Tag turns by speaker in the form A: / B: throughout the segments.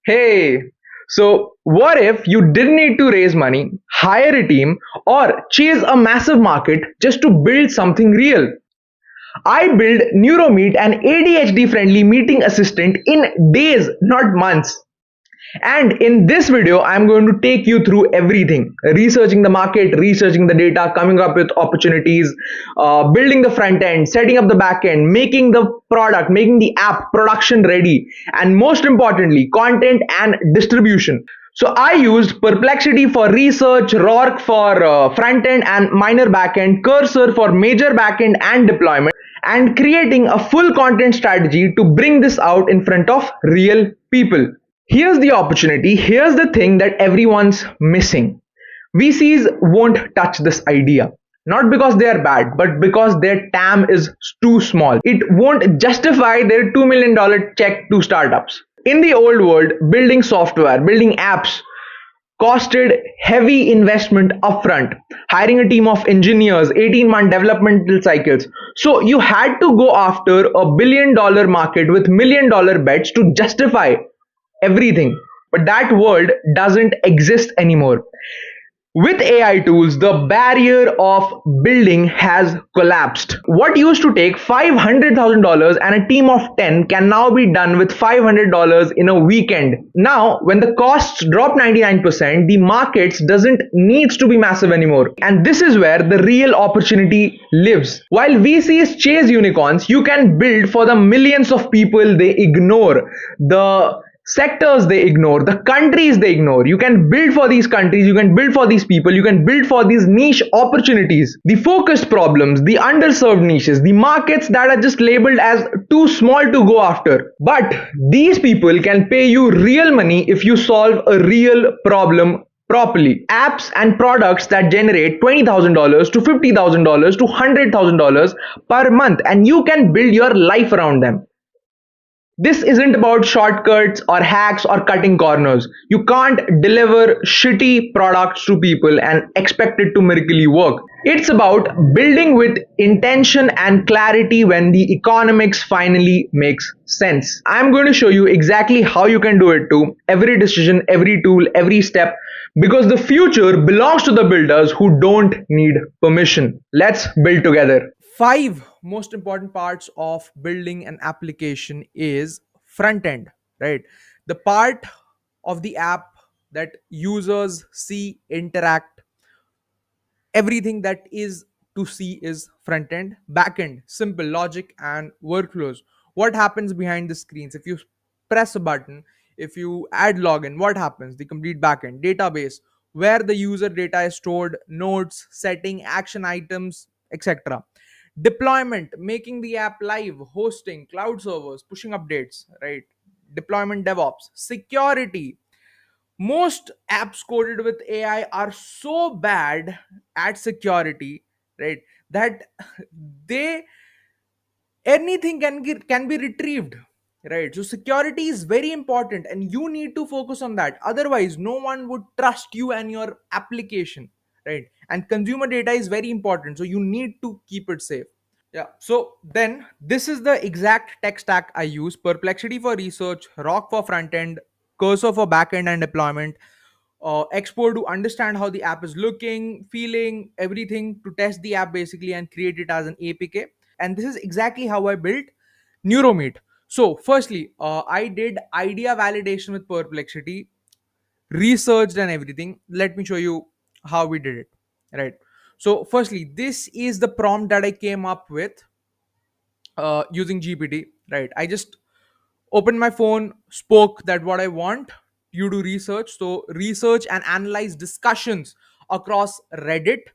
A: Hey, so what if you didn't need to raise money, hire a team, or chase a massive market just to build something real? I built NeuroMeet, an ADHD friendly meeting assistant, in days, not months. And in this video, I'm going to take you through everything: researching the market, researching the data, coming up with opportunities, building the front end, setting up the back end, making the product, making the app production ready, and most importantly, content and distribution. So I used Perplexity for research, RORK for front end and minor backend, Cursor for major backend and deployment, and creating a full content strategy to bring this out in front of real people. Here's the opportunity. Here's the thing that everyone's missing. VCs won't touch this idea. Not because they are bad, but because their TAM is too small. It won't justify their $2 million check to startups. In the old world, building software, building apps costed heavy investment upfront, hiring a team of engineers, 18-month developmental cycles. So you had to go after $1 billion market with $1 million bets to justify everything. But that world doesn't exist anymore. With AI tools, the barrier of building has collapsed. What used to take $500,000 and a team of 10 can now be done with $500 in a weekend. Now, when the costs drop 99%, the markets doesn't needs to be massive anymore. And this is where the real opportunity lives. While VCs chase unicorns, you can build for the millions of people they ignore, the sectors they ignore, the countries they ignore. You can build for these countries, you can build for these people, you can build for these niche opportunities, the focused problems, the underserved niches, the markets that are just labeled as too small to go after. But these people can pay you real money if you solve a real problem properly. Apps and products that generate $20,000 to $50,000 to $100,000 per month, and you can build your life around them. This isn't about shortcuts or hacks or cutting corners. You can't deliver shitty products to people and expect it to miraculously work. It's about building with intention and clarity when the economics finally makes sense. I'm going to show you exactly how you can do it too. Every decision, every tool, every step. Because the future belongs to the builders who don't need permission. Let's build together.
B: Five most important parts of building an application is front end, right? The part of the app that users see, interact, everything that is to see is front end. Back end, simple logic and workflows. What happens behind the screens? If you press a button, if you add login, what happens? The complete backend database, where the user data is stored, notes, setting, action items, etc. Deployment, making the app live, hosting, cloud servers, pushing updates, right? Deployment, DevOps. Security, most apps coded with AI are so bad at security, right, that they anything can be retrieved, right? So security is very important and you need to focus on that. Otherwise, no one would trust you and your application, right? And consumer data is very important, so you need to keep it safe. Yeah. So then this is the exact tech stack I use: Perplexity for research, RORK for front end, Cursor for backend and deployment, Expo to understand how the app is looking, feeling, everything to test the app basically and create it as an APK. And this is exactly how I built NeuroMeet. So firstly, I did idea validation with Perplexity, researched and everything. Let me show you how we did it. Right. So firstly, this is the prompt that I came up with using GPT. Right. I just opened my phone, spoke that what I want you to research. So research and analyze discussions across Reddit,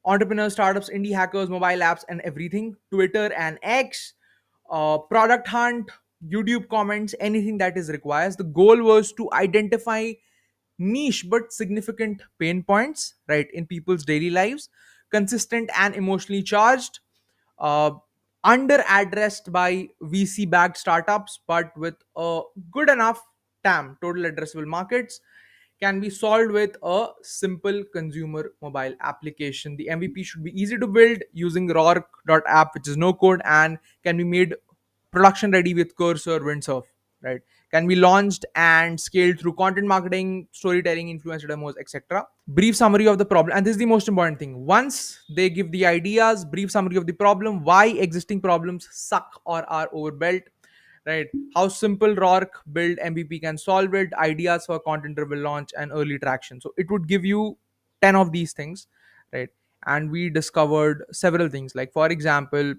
B: entrepreneurs, startups, indie hackers, mobile apps, and everything, Twitter and X, product hunt, YouTube comments, anything that is required. The goal was to identify niche but significant pain points, right, in people's daily lives, consistent and emotionally charged, uh, under addressed by VC backed startups, but with a good enough TAM, total addressable markets, can be solved with a simple consumer mobile application. The MVP should be easy to build using RORK.app, which is no code and can be made production ready with Cursor, Windsurf. right? Can be launched and scaled through content marketing, storytelling, influencer demos, etc. Brief summary of the problem, and this is the most important thing. Once they give the ideas, brief summary of the problem, why existing problems suck or are overbuilt, right? How simple RORK build MVP can solve it, ideas for content driven launch and early traction. So it would give you 10 of these things, right? And we discovered several things, like for example,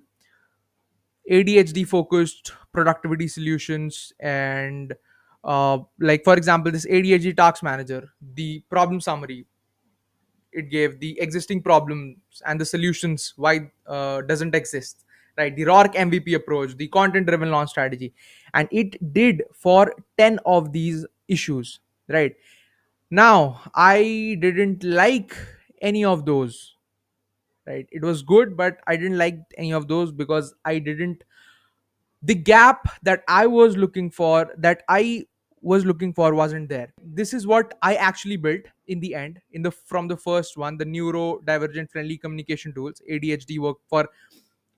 B: ADHD focused productivity solutions, and like for example, this ADHD task manager, the problem summary, it gave the existing problems and the solutions why doesn't exist, right? The RORK MVP approach, the content driven launch strategy, and it did for 10 of these issues, right? Now I didn't like any of those, right? It was good, but I didn't like any of those because I didn't, the gap that I was looking for wasn't there. This is what I actually built in the end, in the from the first one, the neurodivergent friendly communication tools, ADHD work for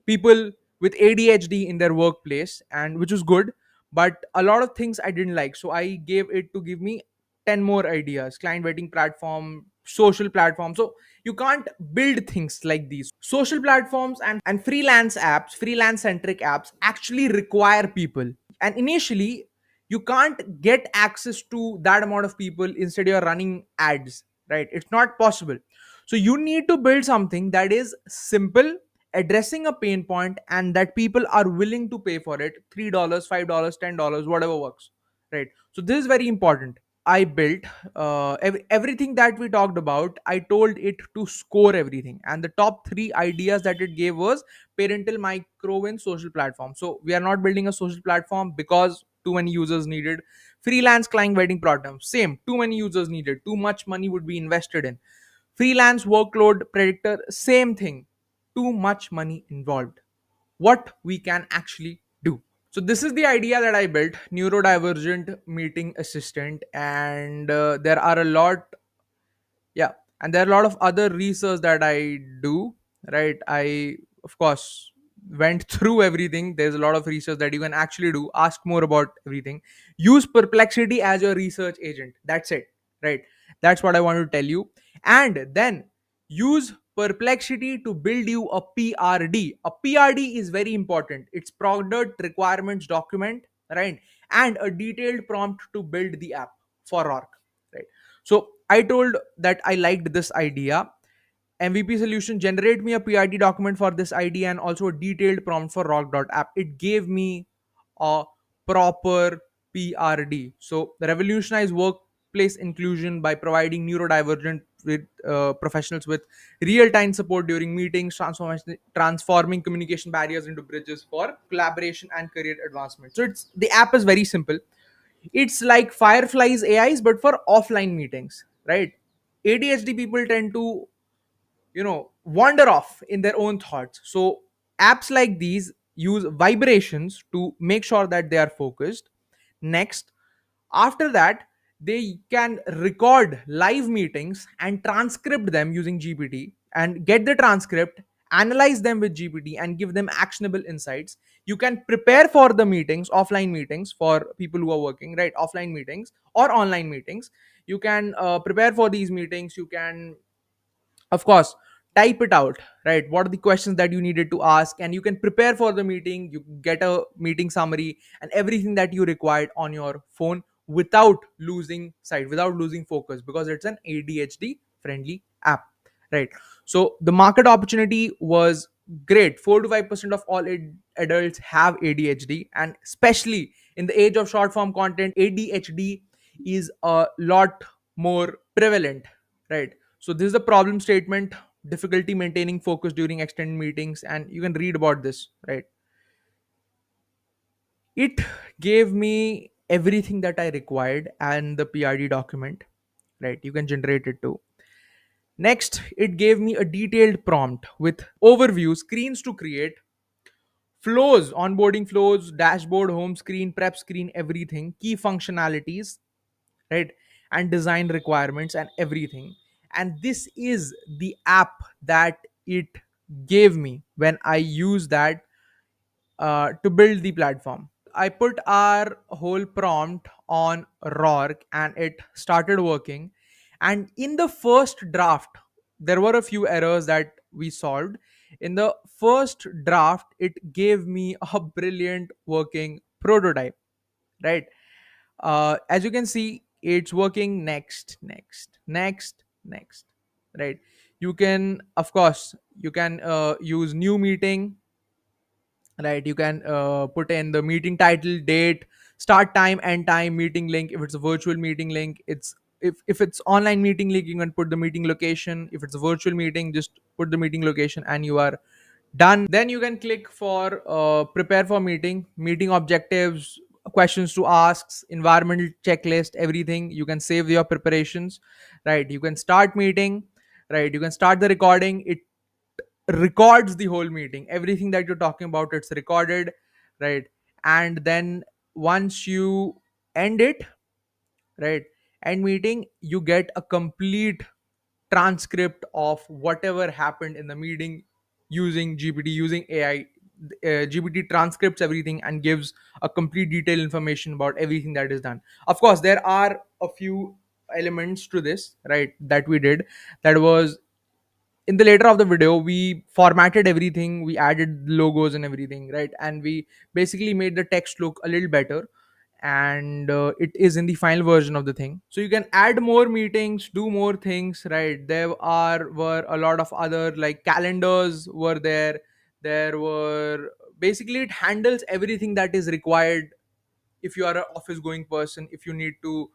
B: people with ADHD in their workplace, and which was good, but a lot of things I didn't like. So I gave it to give me 10 more ideas: client vetting platform, social platform. So you can't build things like these. Social platforms and freelance apps, freelance centric apps actually require people. And initially, you can't get access to that amount of people. Instead, you're running ads, right? It's not possible. So you need to build something that is simple, addressing a pain point, and that people are willing to pay for it. $3, $5, $10, whatever works, right? So this is very important. I built everything that we talked about. I told it to score everything, and the top three ideas that it gave was parental micro win, social platform. So we are not building a social platform because too many users needed. Freelance client wedding program, same, too many users needed, too much money would be invested in. Freelance workload predictor, same thing, too much money involved. What we can actually do. So this is the idea that I built, neurodivergent meeting assistant, and there are a lot, yeah, and there are a lot of other research that I do, right? I, of course, went through everything. There's a lot of research that you can actually do. Ask more about everything. Use Perplexity as your research agent. That's it, right? That's what I want to tell you. And then use Perplexity to build you a PRD. A PRD is very important. It's product requirements document, right? And a detailed prompt to build the app for RORK, right? So I told that I liked this idea. MVP solution, generate me a PID document for this ID and also a detailed prompt for rock.app. It gave me a proper PRD. So revolutionize workplace inclusion by providing neurodivergent with professionals with real-time support during meetings, transforming communication barriers into bridges for collaboration and career advancement. So it's, the app is very simple. It's like Firefly's AIs, but for offline meetings, right? ADHD people tend to, wander off in their own thoughts. So apps like these use vibrations to make sure that they are focused. Next, after that, they can record live meetings and transcript them using GPT and get the transcript, analyze them with GPT, and give them actionable insights. You can prepare for the meetings, offline meetings for people who are working, right? Offline meetings or online meetings. You can prepare for these meetings. You can, of course, type it out, right? What are the questions that you needed to ask, and you can prepare for the meeting. You get a meeting summary and everything that you required on your phone without losing sight, without losing focus, because it's an ADHD friendly app, right? So the market opportunity was great. 4 to 5% of all adults have ADHD, and especially in the age of short form content, ADHD is a lot more prevalent, right? So this is the problem statement: difficulty maintaining focus during extended meetings, and you can read about this, right? It gave me everything that I required and the PRD document, right? You can generate it too. Next, it gave me a detailed prompt with overview, screens to create, flows, onboarding flows, dashboard, home screen, prep screen, everything, key functionalities, right? And design requirements and everything. And this is the app that it gave me when I use that to build the platform. I put our whole prompt on RORK and it started working. And in the first draft, there were a few errors that we solved. In the first draft, it gave me a brilliant working prototype, right? As you can see, it's working next, right? You can, of course, you can use new meeting, right? You can put in the meeting title, date, start time, end time, meeting link. If it's a virtual meeting link, it's if it's online meeting link, you can put the meeting location. If it's a virtual meeting, just put the meeting location and you are done. Then you can click for prepare for meeting objectives, questions to ask, environmental checklist, everything. You can save your preparations, right? You can start meeting, right? You can start the recording. It records the whole meeting, everything that you're talking about, it's recorded, right? And then once you end it, right, end meeting, you get a complete transcript of whatever happened in the meeting using GPT, using AI. GPT transcripts everything and gives a complete detailed information about everything that is done. Of course, there are a few elements to this, right, that we did. That was in the later of the video, we formatted everything, we added logos and everything, right? And we basically made the text look a little better. And it is in the final version of the thing, so you can add more meetings, do more things, right? There are were a lot of other, like, calendars were there. There were, basically, it handles everything that is required. If you are an office going person, if you need to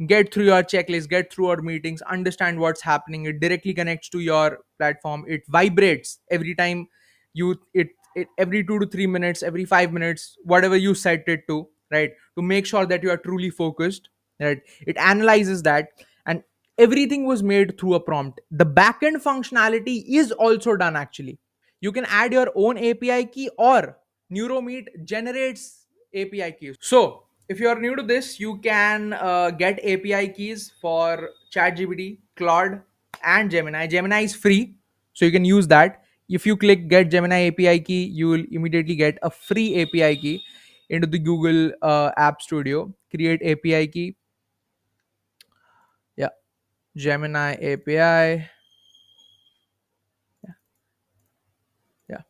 B: get through your checklist, get through our meetings, understand what's happening, it directly connects to your platform. It vibrates every time you it every 2 to 3 minutes, every 5 minutes, whatever you set it to, right? To make sure that you are truly focused, right? It analyzes that. And everything was made through a prompt. The backend functionality is also done, actually. You can add your own API key, or NeuroMeet generates API keys. So if you are new to this, you can get API keys for ChatGPT, Claude, and Gemini. Gemini is free, so you can use that. If you click get Gemini API key, you will immediately get a free API key into the Google App Studio. Create API key. Yeah, Gemini API. Yeah.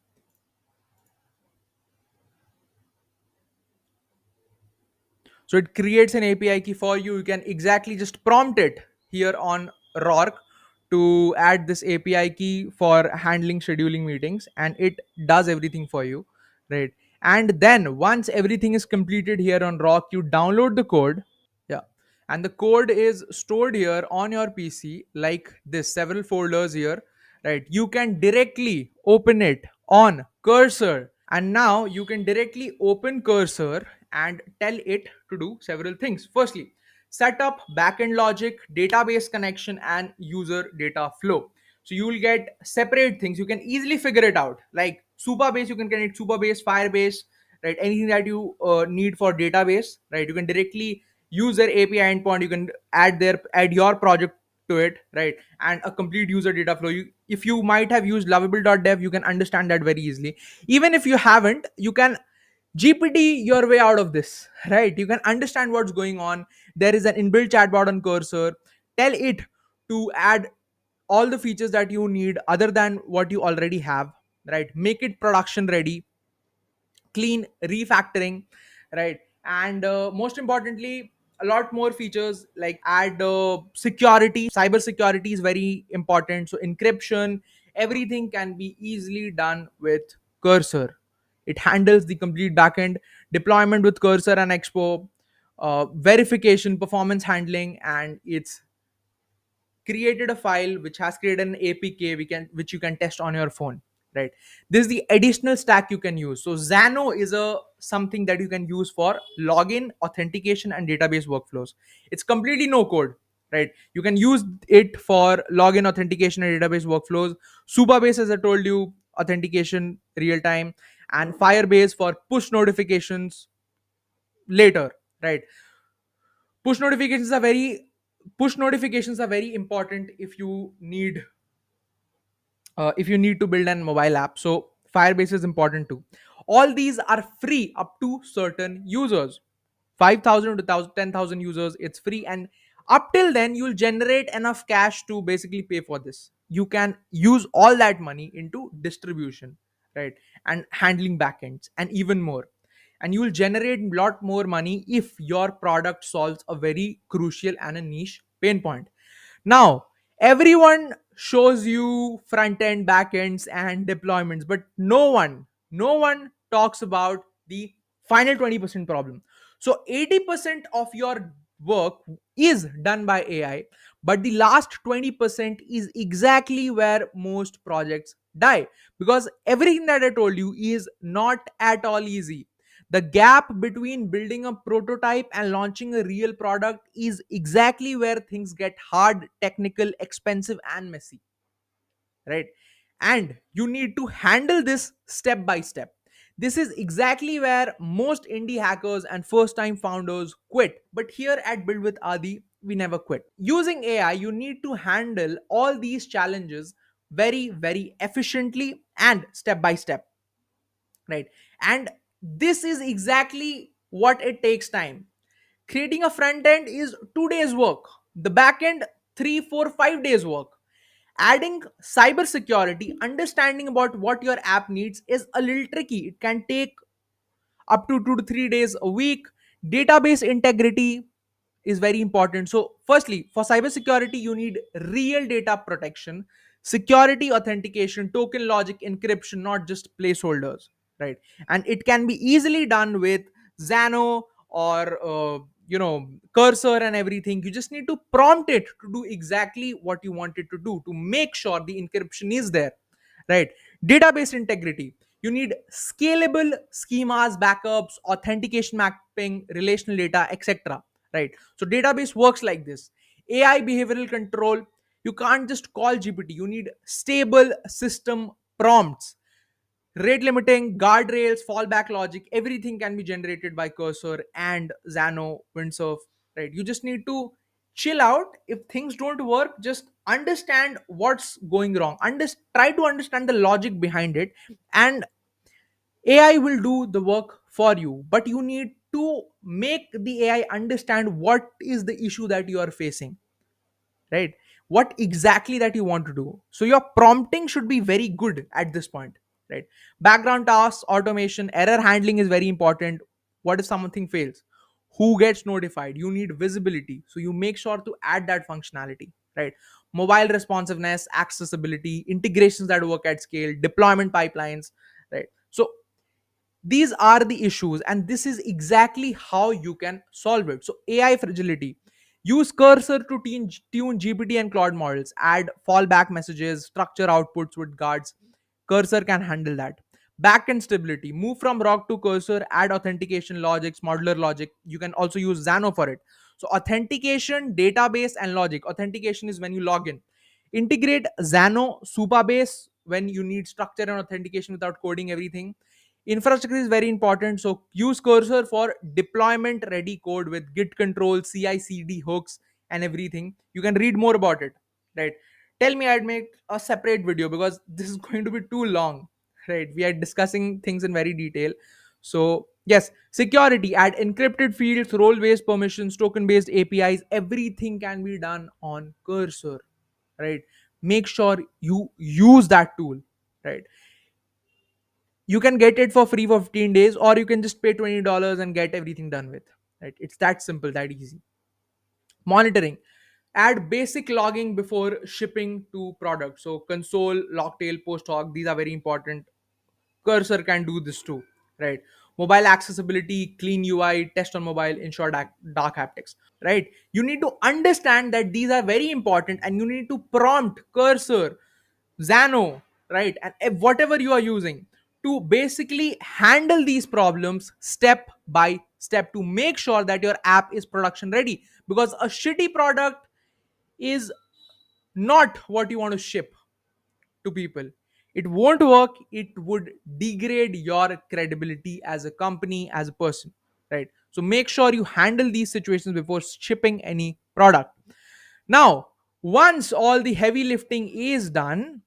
B: So it creates an API key for you. You can exactly just prompt it here on RORK to add this API key for handling scheduling meetings, and it does everything for you, right? And then once everything is completed here on RORK, you download the code. Yeah. And the code is stored here on your PC like this, several folders here, right? You can directly open it on Cursor. And now you can directly open Cursor and tell it to do several things. Firstly, set up backend logic, database connection, and user data flow. So you will get separate things. You can easily figure it out. Like Supabase, you can connect Supabase, Firebase, right? Anything that you need for database, right? You can directly use their API endpoint. You can add your project to it, right? And a complete user data flow. If you might have used lovable.dev, you can understand that very easily. Even if you haven't, you can GPT your way out of this, right? You can understand what's going on. There is an inbuilt chatbot on Cursor. Tell it to add all the features that you need other than what you already have, right? Make it production ready, clean refactoring, right? And most importantly, a lot more features, like add security. Cyber security is very important, so encryption, everything can be easily done with Cursor. It handles the complete backend deployment with Cursor and Expo, verification, performance handling, and it's created a file which has created an APK which you can test on your phone, right? This is the additional stack you can use. So Xano is a something that you can use for login, authentication, and database workflows. It's completely no code, right? You can use it for login, authentication, and database workflows. Supabase, as I told you, authentication real time, and Firebase for later, right? push notifications are very Push notifications are very important if you need to build an mobile app. So Firebase is important too. All these are free up to certain users. 5,000 to 10,000 users, it's free. And up till then, you'll generate enough cash to basically pay for this. You can use all that money into distribution, right? And handling backends and even more. And you will generate a lot more money if your product solves a very crucial and a niche pain point. Now, everyone shows you front end, back ends, and deployments, but no one talks about the final 20% problem. So 80% of your work is done by AI, but the last 20% is exactly where most projects die, because everything that I told you is not at all easy. The gap between building a prototype and launching a real product is exactly where things get hard, technical, expensive, and messy, right? And you need to handle this step by step. This is exactly where most indie hackers and first time founders quit. But here at Build with Adi, we never quit. Using AI, you need to handle all these challenges very, very efficiently and step by step, right? And this is exactly what it takes time. Creating a front end is 2 days work, the back end 3, 4, 5 days work. Adding cybersecurity, understanding about what your app needs is a little tricky. It can take up to 2 to 3 days a week. Database integrity is very important. So, firstly, for cybersecurity, you need real data protection, security authentication, token logic encryption, not just placeholders, right? And it can be easily done with Xano or Cursor and everything. You just need to prompt it to do exactly what you want it to do to make sure the encryption is there, right? Database integrity, you need scalable schemas, backups, authentication mapping, relational data, etc., right? So database works like this. AI behavioral control, you can't just call GPT, you need stable system prompts. Rate limiting, guardrails, fallback logic, everything can be generated by Cursor and Xano, Windsurf, right? You just need to chill out. If things don't work, just understand what's going wrong. Try to understand the logic behind it, and AI will do the work for you. But you need to make the AI understand what is the issue that you are facing, right? What exactly that you want to do. So your prompting should be very good at this point, right? Background tasks, automation, error handling is very important. What if something fails? Who gets notified? You need visibility, so you make sure to add that functionality, right? Mobile responsiveness, accessibility, integrations that work at scale, deployment pipelines, right? So these are the issues, and this is exactly how you can solve it. So AI fragility, use Cursor to tune GPT and Claude models, add fallback messages, structure outputs with guards. Cursor can handle that. Backend stability, move from RORK to Cursor, add authentication logics, modular logic. You can also use Xano for it. So authentication, database, and logic. Authentication is when you log in. Integrate Xano Supabase when you need structure and authentication without coding everything. Infrastructure is very important, so use Cursor for deployment ready code with git control, CI/CD hooks, and everything. You can read more about it, right? Tell me, I'd make a separate video because this is going to be too long, right? We are discussing things in very detail. So yes, security, add encrypted fields, role based permissions, token based APIs. Everything can be done on Cursor, right? Make sure you use that tool, right? You can get it for free for 15 days, or you can just pay $20 and get everything done with, right? It's that simple, that easy. Monitoring, add basic logging before shipping to product. So console, logtail, post hog, these are very important. Cursor can do this too, right? Mobile accessibility, clean UI, test on mobile, ensure dark haptics, right? You need to understand that these are very important, and you need to prompt Cursor, Xano, right? And whatever you are using to basically handle these problems step by step to make sure that your app is production ready. Because a shitty product is not what you want to ship to people. It won't work. It would degrade your credibility as a company, as a person, right? So make sure you handle these situations before shipping any product. Now, once all the heavy lifting is done,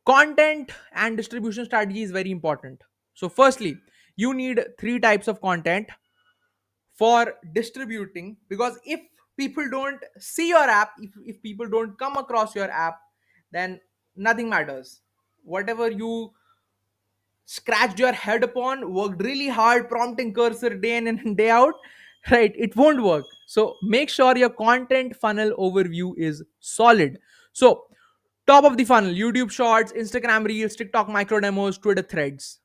B: content and distribution strategy is very important, So firstly, you need three types of content for distributing, because if people don't see your app, if people don't come across your app, then nothing matters. Whatever you scratched your head upon, worked really hard prompting Cursor day in and day out, right, it won't work. So make sure your content funnel overview is solid. So top of the funnel: YouTube shorts, Instagram reels, TikTok micro demos, Twitter threads.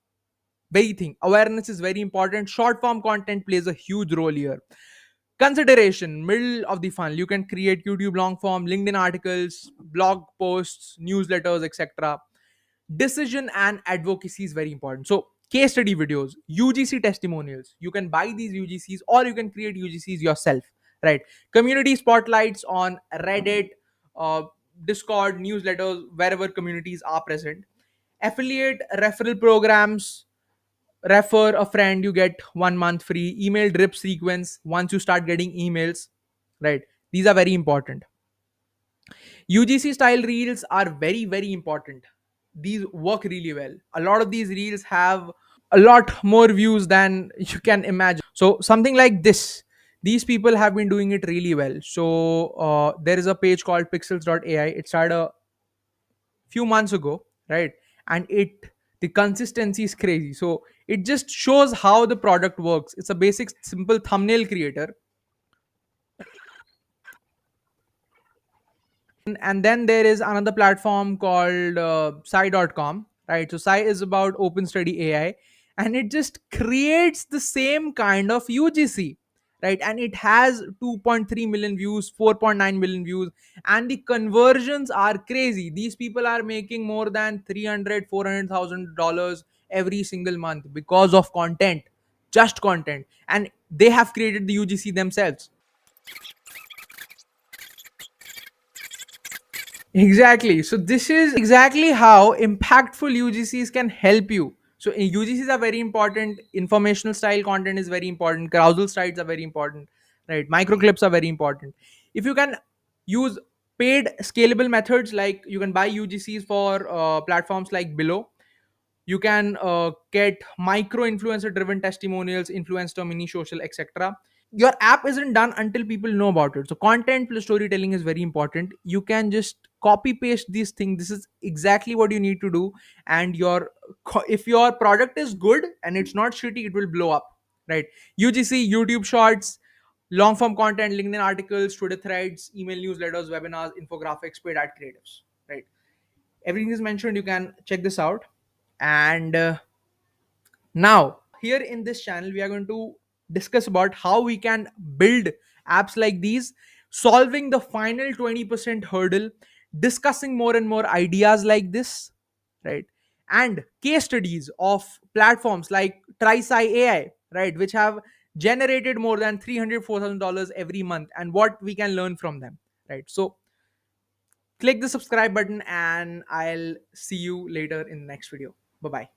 B: Very thing, awareness is very important. Short form content plays a huge role here. Consideration: middle of the funnel, you can create YouTube long form, LinkedIn articles, blog posts, newsletters, etc. Decision and advocacy is very important. So case study videos, UGC testimonials, you can buy these UGCs or you can create UGCs yourself, right? Community spotlights on Reddit, uh, Discord, newsletters, wherever communities are present. Affiliate referral programs: refer a friend, you get 1 month free. Email drip sequence, once you start getting emails, right? These are very important. UGC style reels are very, very important. These work really well. A lot of these reels have a lot more views than you can imagine. So something like this, these people have been doing it really well. So there is a page called pixels.ai. It started a few months ago, right? And the consistency is crazy. So it just shows how the product works. It's a basic simple thumbnail creator. And then there is another platform called Sai.com, right? So Sai is about open study AI, and it just creates the same kind of UGC, right? And it has 2.3 million views, 4.9 million views, and the conversions are crazy. These people are making more than 300, $400,000 every single month because of content, just content. And they have created the UGC themselves. Exactly. So this is exactly how impactful UGCs can help you. So UGCs are very important. Informational style content is very important. Carousel styles are very important. Right. Micro clips are very important. If you can use paid scalable methods, like you can buy UGCs for platforms like Below. You can get micro influencer driven testimonials, influencer, mini social, etc. Your app isn't done until people know about it. So content plus storytelling is very important. You can just copy paste these things. This is exactly what you need to do. And if your product is good and it's not shitty, it will blow up, right? UGC, YouTube shorts, long form content, LinkedIn articles, Twitter threads, email newsletters, webinars, infographics, paid ad creatives, right? Everything is mentioned. You can check this out. And now, here in this channel, we are going to discuss about how we can build apps like these, solving the final 20% hurdle, discussing more and more ideas like this, right? And case studies of platforms like TriSci AI, right, which have generated more than $304,000 every month, and what we can learn from them, right? So click the subscribe button, and I'll see you later in the next video. Bye bye.